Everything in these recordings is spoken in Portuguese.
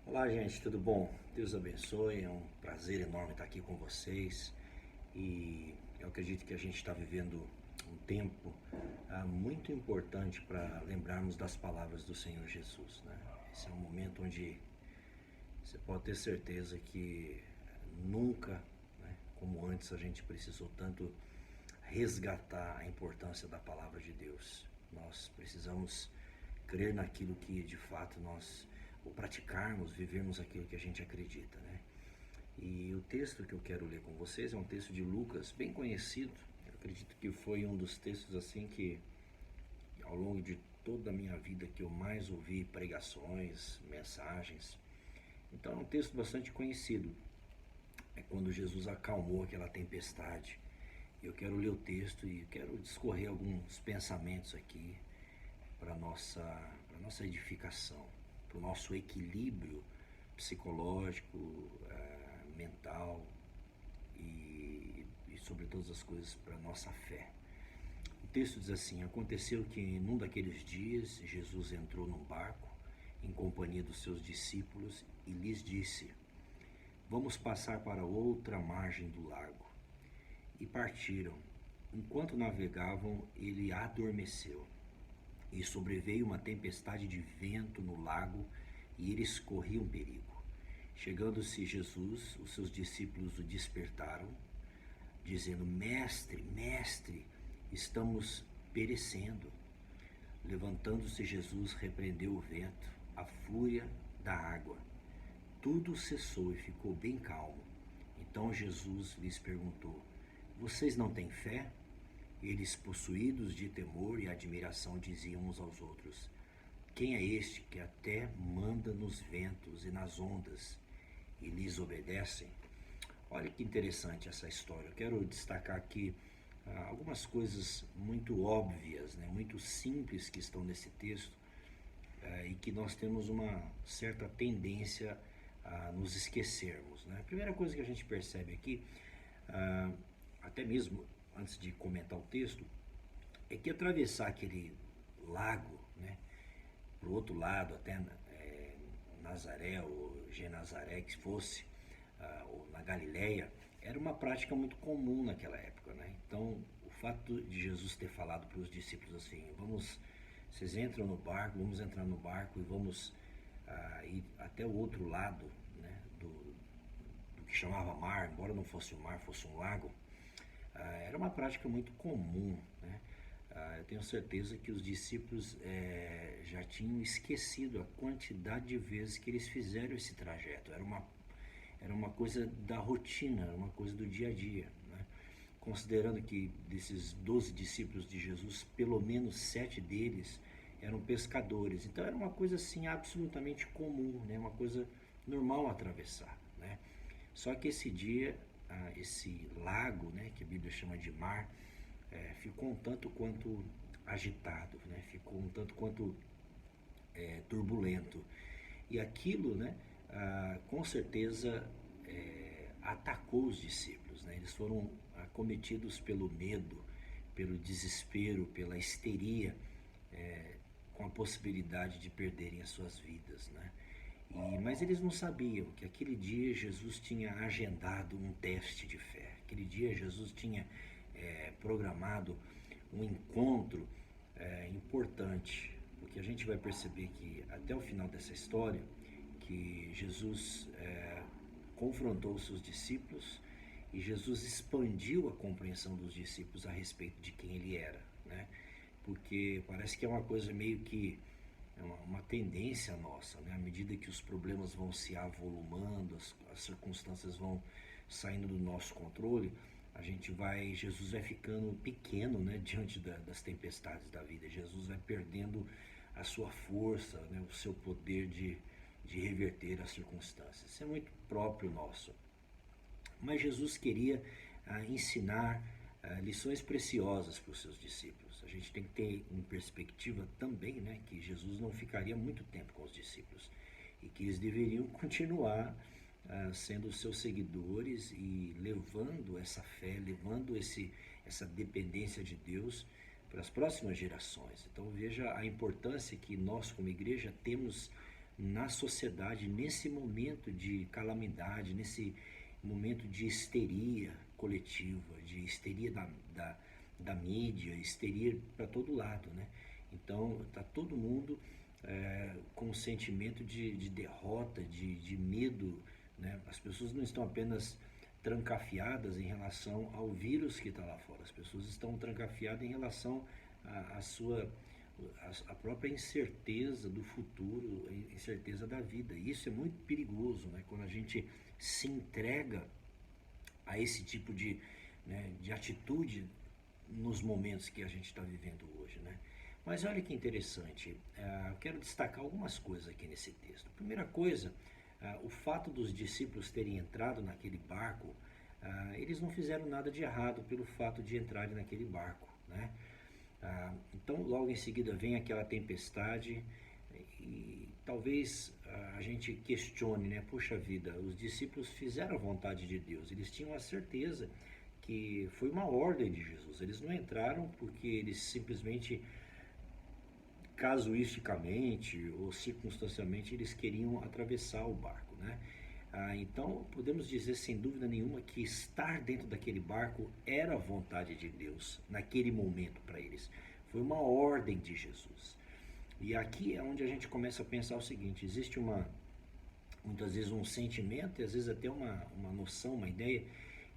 Olá, gente, tudo bom? Deus abençoe, é um prazer enorme estar aqui com vocês e eu acredito que a gente está vivendo um tempo muito importante para lembrarmos das palavras do Senhor Jesus, né? Esse é um momento onde você pode ter certeza que nunca, né, como antes, a gente precisou tanto resgatar a importância da palavra de Deus. Nós precisamos crer naquilo que de fato nós, ou praticarmos, vivermos aquilo que a gente acredita, né? E o texto que eu quero ler com vocês é um texto de Lucas, bem conhecido. Eu acredito que foi um dos textos assim que, ao longo de toda a minha vida, que eu mais ouvi pregações, mensagens. Então é um texto bastante conhecido. É quando Jesus acalmou aquela tempestade. Eu quero ler o texto e quero discorrer alguns pensamentos aqui para nossa edificação, para o nosso equilíbrio psicológico, mental e sobre todas as coisas para a nossa fé. O texto diz assim: aconteceu que num daqueles dias Jesus entrou num barco em companhia dos seus discípulos e lhes disse: vamos passar para outra margem do lago. E partiram. Enquanto navegavam, ele adormeceu. E sobreveio uma tempestade de vento no lago, e eles corriam perigo. Chegando-se Jesus, os seus discípulos o despertaram, dizendo: Mestre, mestre, estamos perecendo. Levantando-se Jesus, repreendeu o vento, a fúria da água. Tudo cessou e ficou bem calmo. Então Jesus lhes perguntou: vocês não têm fé? Eles, possuídos de temor e admiração, diziam uns aos outros: quem é este que até manda nos ventos e nas ondas e lhes obedecem? Olha que interessante essa história. Eu quero destacar aqui algumas coisas muito óbvias, né, muito simples que estão nesse texto e que nós temos uma certa tendência a nos esquecermos, né? A primeira coisa que a gente percebe aqui, até mesmo antes de comentar o texto, é que atravessar aquele lago, né, para o outro lado, até Nazaré ou Genazaré, que fosse, ou na Galileia, era uma prática muito comum naquela época, né? Então, o fato de Jesus ter falado para os discípulos assim: vocês entram no barco, vamos entrar no barco e vamos ir até o outro lado, né, do que chamava mar, embora não fosse um mar, fosse um lago. Era uma prática muito comum, né? Eu tenho certeza que os discípulos já tinham esquecido a quantidade de vezes que eles fizeram esse trajeto. Era uma coisa da rotina, era uma coisa do dia a dia, né? Considerando que desses 12 discípulos de Jesus, pelo menos 7 deles eram pescadores. Então era uma coisa assim absolutamente comum, né? Uma coisa normal atravessar, né? Só que esse dia, esse lago, né, que a Bíblia chama de mar, ficou um tanto quanto agitado, né? Ficou um tanto quanto turbulento. E aquilo, né, com certeza atacou os discípulos, né? Eles foram acometidos pelo medo, pelo desespero, pela histeria, com a possibilidade de perderem as suas vidas, né? Mas eles não sabiam que aquele dia Jesus tinha agendado um teste de fé. Aquele dia Jesus tinha programado um encontro importante, porque a gente vai perceber que até o final dessa história, que Jesus confrontou os seus discípulos e Jesus expandiu a compreensão dos discípulos a respeito de quem ele era, né? Porque parece que é uma coisa meio que uma tendência nossa, né? À medida que os problemas vão se avolumando, as circunstâncias vão saindo do nosso controle, Jesus vai ficando pequeno, né, diante das tempestades da vida. Jesus vai perdendo a sua força, né, o seu poder de reverter as circunstâncias. Isso é muito próprio nosso. Mas Jesus queria ensinar lições preciosas para os seus discípulos. A gente tem que ter em perspectiva também, né, que Jesus não ficaria muito tempo com os discípulos e que eles deveriam continuar sendo seus seguidores e levando essa fé, levando essa dependência de Deus para as próximas gerações. Então veja a importância que nós como igreja temos na sociedade, nesse momento de calamidade, nesse momento de histeria coletiva, de histeria da mídia, histeria para todo lado, né? Então, está todo mundo com um sentimento de derrota, de medo, né? As pessoas não estão apenas trancafiadas em relação ao vírus que está lá fora, as pessoas estão trancafiadas em relação à própria incerteza do futuro, a incerteza da vida. E isso é muito perigoso, né? Quando a gente se entrega a esse tipo de atitude nos momentos que a gente está vivendo hoje, né? Mas olha que interessante, eu quero destacar algumas coisas aqui nesse texto. Primeira coisa, o fato dos discípulos terem entrado naquele barco, eles não fizeram nada de errado pelo fato de entrarem naquele barco, né? Então logo em seguida vem aquela tempestade e talvez a gente questione, né? Puxa vida, os discípulos fizeram a vontade de Deus, eles tinham a certeza que foi uma ordem de Jesus, eles não entraram porque eles simplesmente, casuisticamente ou circunstancialmente, eles queriam atravessar o barco, né? Então podemos dizer sem dúvida nenhuma que estar dentro daquele barco era a vontade de Deus naquele momento para eles, foi uma ordem de Jesus. E aqui é onde a gente começa a pensar o seguinte: existe muitas vezes um sentimento e às vezes até uma noção, uma ideia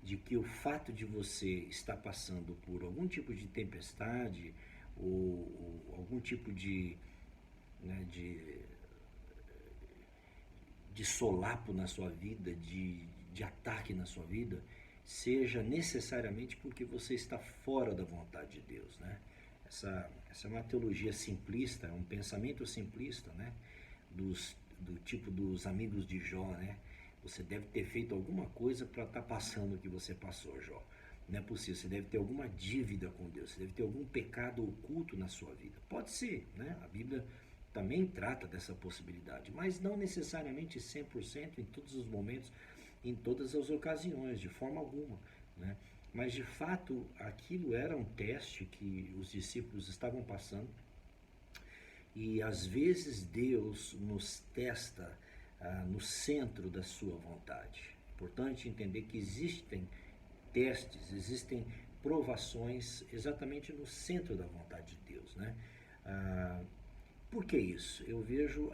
de que o fato de você estar passando por algum tipo de tempestade ou algum tipo né, de solapo na sua vida, de ataque na sua vida, seja necessariamente porque você está fora da vontade de Deus, né? Essa é uma teologia simplista, um pensamento simplista, né? Do tipo dos amigos de Jó, né? Você deve ter feito alguma coisa para estar passando o que você passou, Jó. Não é possível, você deve ter alguma dívida com Deus, você deve ter algum pecado oculto na sua vida. Pode ser, né? A Bíblia também trata dessa possibilidade, mas não necessariamente 100% em todos os momentos, em todas as ocasiões, de forma alguma, né? Mas de fato aquilo era um teste que os discípulos estavam passando, e às vezes Deus nos testa no centro da sua vontade. É importante entender que existem testes, existem provações exatamente no centro da vontade de Deus, né? Por que isso? Eu vejo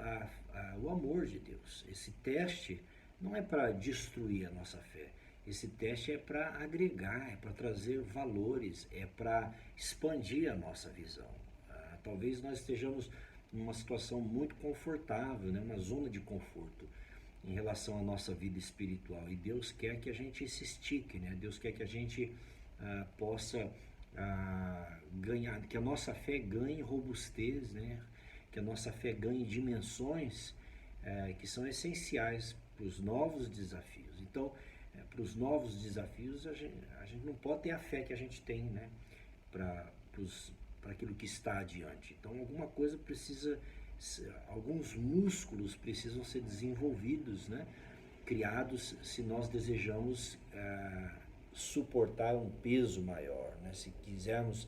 o amor de Deus. Esse teste não é para destruir a nossa fé. Esse teste é para agregar, é para trazer valores, é para expandir a nossa visão. Talvez nós estejamos numa situação muito confortável, né? Uma zona de conforto em relação à nossa vida espiritual. E Deus quer que a gente se estique, né? Deus quer que a gente possa ganhar, que a nossa fé ganhe robustez, né? Que a nossa fé ganhe dimensões que são essenciais para os novos desafios. Então, para os novos desafios, a gente não pode ter a fé que a gente tem, né? Para aquilo que está adiante. Então, alguma coisa precisa, alguns músculos precisam ser desenvolvidos, né? Criados, se nós desejamos suportar um peso maior, né? Se quisermos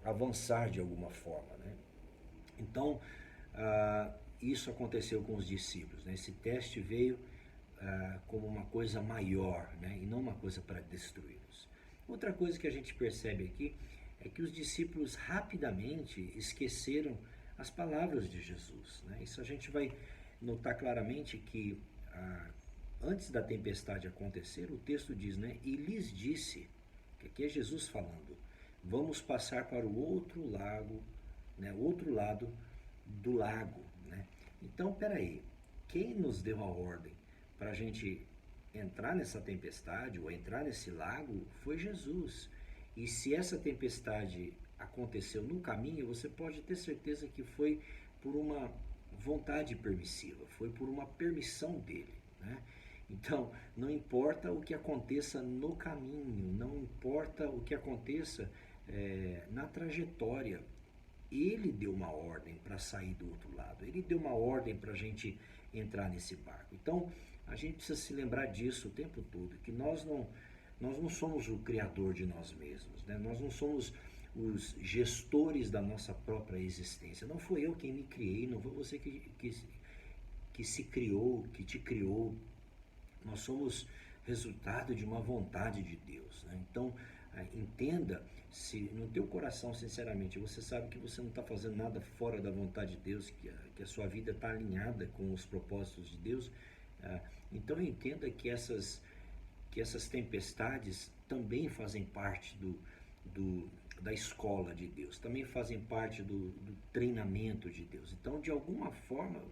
avançar de alguma forma, né? Então, isso aconteceu com os discípulos, né? Esse teste veio como uma coisa maior, né? E não uma coisa para destruí-los. Outra coisa que a gente percebe aqui é que os discípulos rapidamente esqueceram as palavras de Jesus, né? Isso a gente vai notar claramente que antes da tempestade acontecer, o texto diz, né? E lhes disse, que aqui é Jesus falando, vamos passar para o outro lago, né? Outro lado do lago, né? Então, peraí, quem nos deu a ordem para a gente entrar nessa tempestade ou entrar nesse lago foi Jesus. E se essa tempestade aconteceu no caminho, você pode ter certeza que foi por uma vontade permissiva, foi por uma permissão dele, né? Então, não importa o que aconteça no caminho, não importa o que aconteça na trajetória, ele deu uma ordem para sair do outro lado, ele deu uma ordem para a gente entrar nesse barco. Então, a gente precisa se lembrar disso o tempo todo, que nós não somos o criador de nós mesmos, né? Nós não somos os gestores da nossa própria existência. Não foi eu quem me criei, não foi você que que se criou, que te criou. Nós somos resultado de uma vontade de Deus, né? Então, entenda, se no teu coração, sinceramente, você sabe que você não está fazendo nada fora da vontade de Deus, que a sua vida está alinhada com os propósitos de Deus, então entenda que essas tempestades também fazem parte da escola de Deus, também fazem parte do treinamento de Deus. Então, de alguma forma,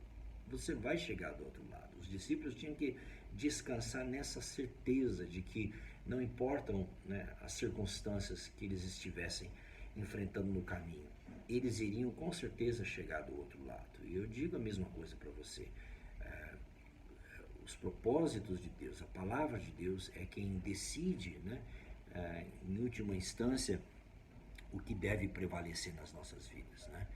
você vai chegar do outro lado. Os discípulos tinham que descansar nessa certeza de que não importam, né, as circunstâncias que eles estivessem enfrentando no caminho, eles iriam com certeza chegar do outro lado. E eu digo a mesma coisa para você. Os propósitos de Deus, a palavra de Deus é quem decide, né, em última instância, o que deve prevalecer nas nossas vidas, né?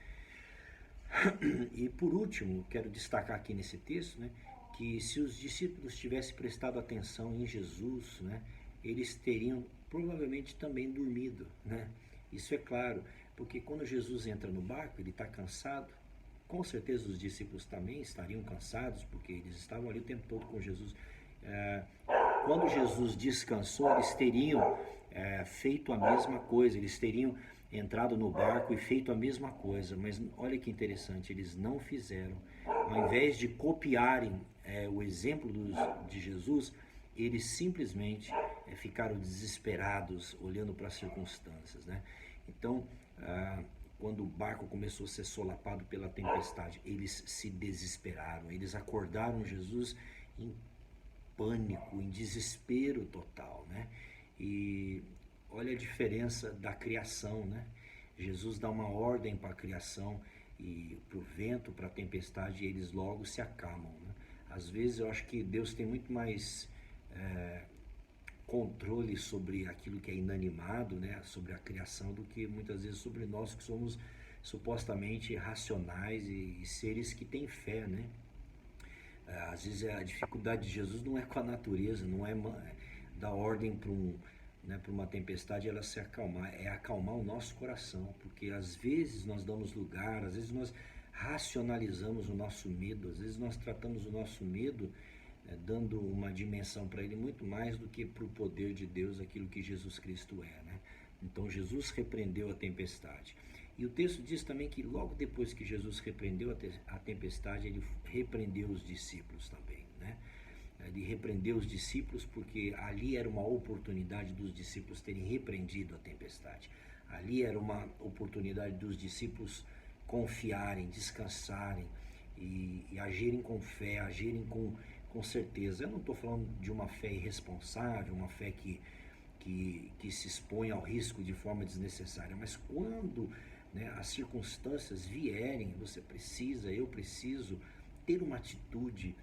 E por último, quero destacar aqui nesse texto, né, que se os discípulos tivessem prestado atenção em Jesus, né, eles teriam provavelmente também dormido, né? Isso é claro, porque quando Jesus entra no barco, ele está cansado. Com certeza os discípulos também estariam cansados, porque eles estavam ali o tempo todo com Jesus. Quando Jesus descansou, eles teriam feito a mesma coisa, eles teriam entrado no barco e feito a mesma coisa, mas olha que interessante, eles não fizeram. Ao invés de copiarem o exemplo de Jesus, eles simplesmente ficaram desesperados, olhando para as circunstâncias, né? Então, quando o barco começou a ser solapado pela tempestade, eles se desesperaram, eles acordaram Jesus em pânico, em desespero total, né? E olha a diferença da criação, né? Jesus dá uma ordem para a criação e para o vento, para a tempestade, e eles logo se acalmam, né? Às vezes eu acho que Deus tem muito mais controle sobre aquilo que é inanimado, né? Sobre a criação, do que muitas vezes sobre nós, que somos supostamente racionais e seres que têm fé, né? Às vezes a dificuldade de Jesus não é com a natureza, não é dar ordem para uma tempestade ela se acalmar, é acalmar o nosso coração, porque às vezes nós damos lugar, às vezes nós racionalizamos o nosso medo, às vezes nós tratamos o nosso medo dando uma dimensão para ele muito mais do que para o poder de Deus, aquilo que Jesus Cristo é, né? Então Jesus repreendeu a tempestade. E o texto diz também que logo depois que Jesus repreendeu a tempestade, ele repreendeu os discípulos também, né? Ele repreendeu os discípulos porque ali era uma oportunidade dos discípulos terem repreendido a tempestade. Ali era uma oportunidade dos discípulos confiarem, descansarem e agirem com fé, agirem com certeza. Eu não estou falando de uma fé irresponsável, uma fé que se expõe ao risco de forma desnecessária, mas quando, né, as circunstâncias vierem, eu preciso ter uma atitude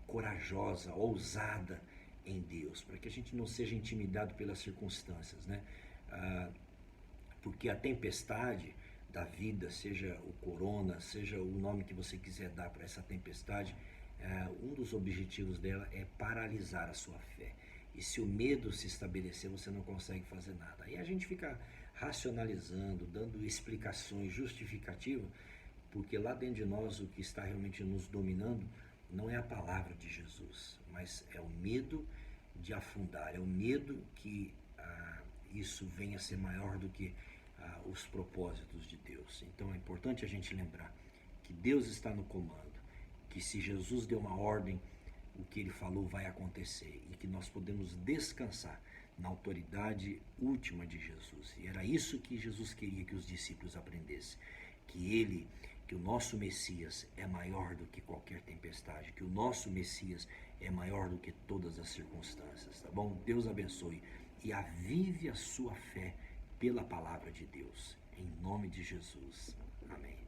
corajosa, ousada em Deus, para que a gente não seja intimidado pelas circunstâncias, né? Porque a tempestade da vida, seja o corona, seja o nome que você quiser dar para essa tempestade, um dos objetivos dela é paralisar a sua fé. E se o medo se estabelecer, você não consegue fazer nada. Aí a gente fica racionalizando, dando explicações justificativas, porque lá dentro de nós o que está realmente nos dominando não é a palavra de Jesus, mas é o medo de afundar, é o medo que isso venha a ser maior do que os propósitos de Deus. Então é importante a gente lembrar que Deus está no comando, que se Jesus deu uma ordem, o que ele falou vai acontecer, e que nós podemos descansar na autoridade última de Jesus. E era isso que Jesus queria que os discípulos aprendessem, que o nosso Messias é maior do que qualquer tempestade, que o nosso Messias é maior do que todas as circunstâncias, tá bom? Deus abençoe e avive a sua fé pela palavra de Deus, em nome de Jesus. Amém.